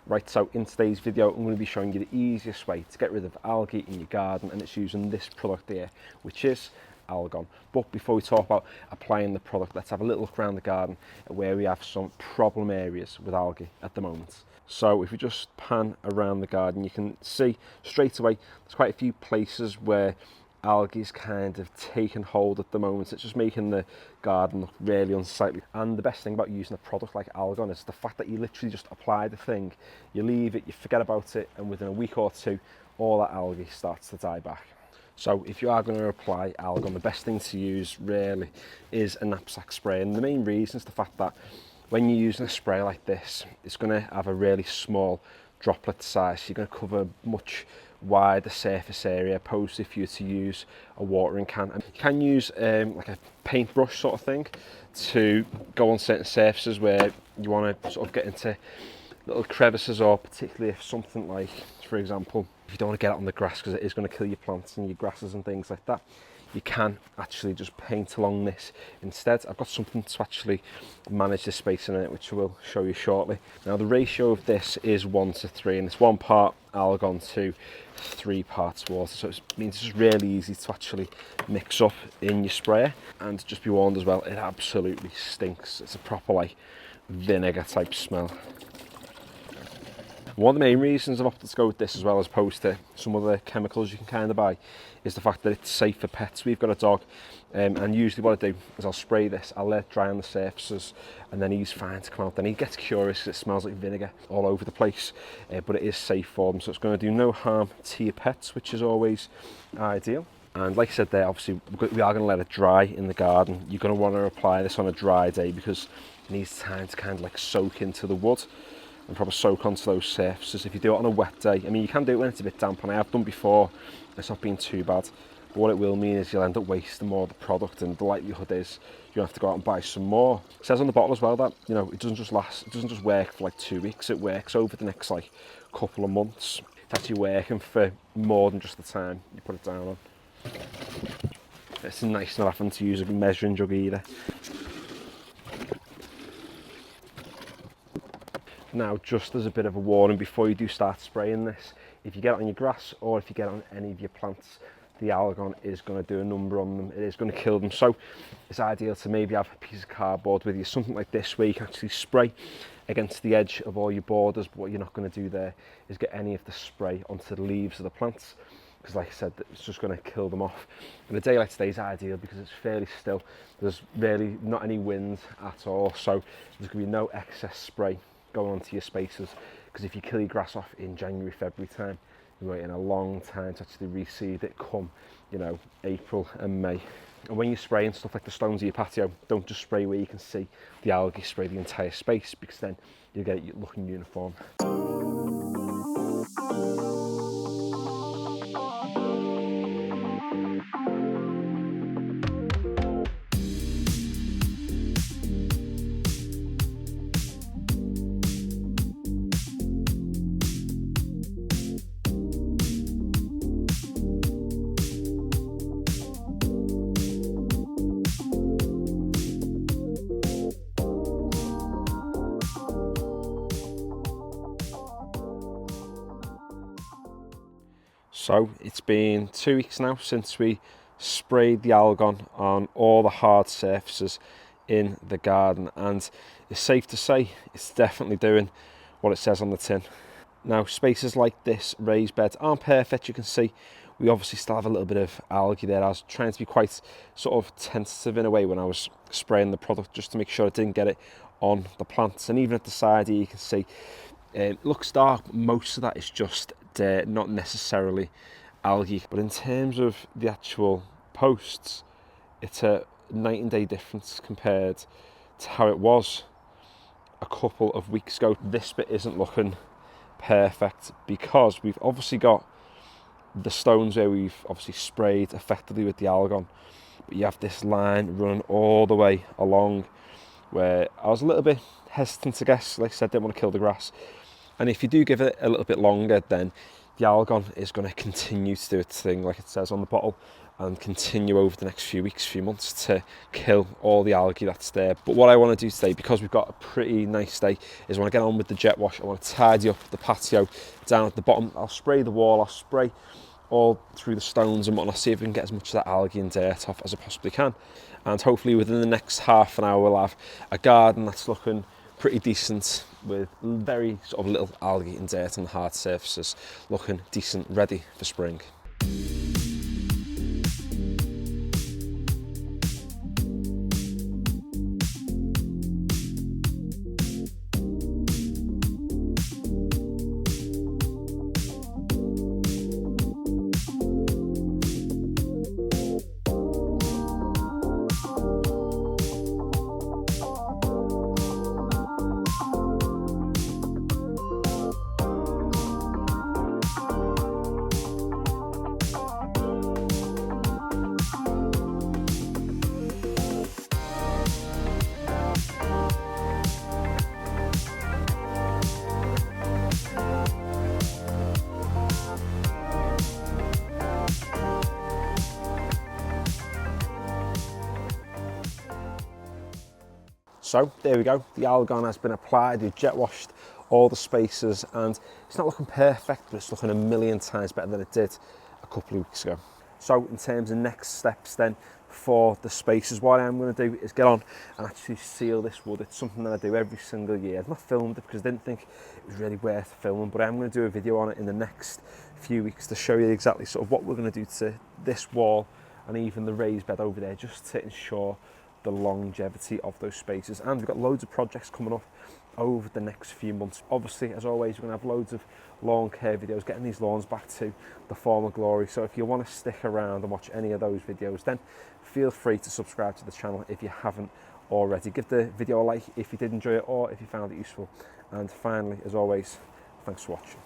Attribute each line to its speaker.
Speaker 1: Right, so in today's video, I'm going to be showing you the easiest way to get rid of algae in your garden, and it's using this product here, which is Algae. But before we talk about applying the product, let's have a little look around the garden at where we have some problem areas with algae at the moment. So if we just pan around the garden, you can see straight away there's quite a few places where algae's kind of taken hold at the moment. It's just making the garden look really unsightly. And the best thing about using a product like Algae is the fact that you literally just apply the thing, you leave it, you forget about it, and within a week or two, all that algae starts to die back. So if you are going to apply Algae, the best thing to use really is a knapsack spray. And the main reason is the fact that when you're using a spray like this, it's going to have a really small droplet size. You're going to cover much wider surface area opposed to if you were to use a watering can. And you can use like a paintbrush sort of thing to go on certain surfaces where you want to sort of get into little crevices, or particularly if something like, for example, if you don't want to get it on the grass because it is going to kill your plants and your grasses and things like that, you can actually just paint along this instead. I've got something to actually manage the spacing in it, which I will show you shortly. Now the ratio of this is 1:3, and it's 1 part Algae to 3 parts water, so it means it's just really easy to actually mix up in your sprayer. And just be warned as well, it absolutely stinks. It's a proper like vinegar type smell. One of the main reasons I've opted to go with this as well as opposed to some other chemicals you can kind of buy is the fact that it's safe for pets. We've got a dog, and usually what I do is I'll spray this, I'll let it dry on the surfaces, and then he's fine to come out. Then he gets curious because it smells like vinegar all over the place, but it is safe for them, so it's going to do no harm to your pets, which is always ideal. And like I said there, obviously we are going to let it dry in the garden. You're going to want to apply this on a dry day because it needs time to kind of like soak into the wood and probably soak onto those surfaces. If you do it on a wet day, I mean, you can do it when it's a bit damp, and I have done before, it's not been too bad. But what it will mean is you'll end up wasting more of the product, and the likelihood is you'll have to go out and buy some more. It says on the bottle as well that, you know, it doesn't just work for like 2 weeks, it works over the next like couple of months. It's actually working for more than just the time you put it down on. It's nice not having to use a measuring jug either. Now, just as a bit of a warning before you do start spraying this, if you get it on your grass or if you get it on any of your plants, the Algae is going to do a number on them. It is going to kill them. So it's ideal to maybe have a piece of cardboard with you, something like this, where you can actually spray against the edge of all your borders. But what you're not going to do there is get any of the spray onto the leaves of the plants, because like I said, it's just going to kill them off. And a day like today is ideal because it's fairly still. There's really not any wind at all, so there's going to be no excess spray going onto your spaces, because if you kill your grass off in January, February time, you're waiting a long time to actually reseed it come, you know, April and May. And when you're spraying stuff like the stones of your patio, don't just spray where you can see the algae, spray the entire space, because then you'll get it looking uniform. So it's been 2 weeks now since we sprayed the Algae on all the hard surfaces in the garden, and it's safe to say it's definitely doing what it says on the tin. Now, spaces like this, raised beds, aren't perfect. You can see we obviously still have a little bit of algae there. I was trying to be quite sort of tentative in a way when I was spraying the product, just to make sure I didn't get it on the plants. And even at the side here, you can see it looks dark. Most of that is just dirt, not necessarily algae. But in terms of the actual posts, it's a night and day difference compared to how it was a couple of weeks ago. This bit isn't looking perfect because we've obviously got the stones where we've obviously sprayed effectively with the Algae, but you have this line running all the way along where I was a little bit hesitant to guess. Like I said, didn't want to kill the grass. And if you do give it a little bit longer, then the Algae is going to continue to do its thing, like it says on the bottle, and continue over the next few weeks, few months, to kill all the algae that's there. But what I want to do today, because we've got a pretty nice day, is I want to get on with the jet wash. I want to tidy up the patio down at the bottom. I'll spray the wall, I'll spray all through the stones and whatnot, see if we can get as much of that algae and dirt off as I possibly can. And hopefully within the next half an hour we'll have a garden that's looking pretty decent, with very sort of little algae and dirt on the hard surfaces, looking decent, ready for spring. So there we go, the Algae has been applied, we've jet washed all the spaces, and it's not looking perfect, but it's looking a million times better than it did a couple of weeks ago. So in terms of next steps then for the spaces, what I'm going to do is get on and actually seal this wood. It's something that I do every single year. I've not filmed it because I didn't think it was really worth filming, but I'm going to do a video on it in the next few weeks to show you exactly sort of what we're going to do to this wall and even the raised bed over there, just to ensure the longevity of those spaces. And we've got loads of projects coming up over the next few months. Obviously, as always, we're going to have loads of lawn care videos, getting these lawns back to the former glory. So if you want to stick around and watch any of those videos, then feel free to subscribe to the channel if you haven't already. Give the video a like if you did enjoy it or if you found it useful. And finally, as always, thanks for watching.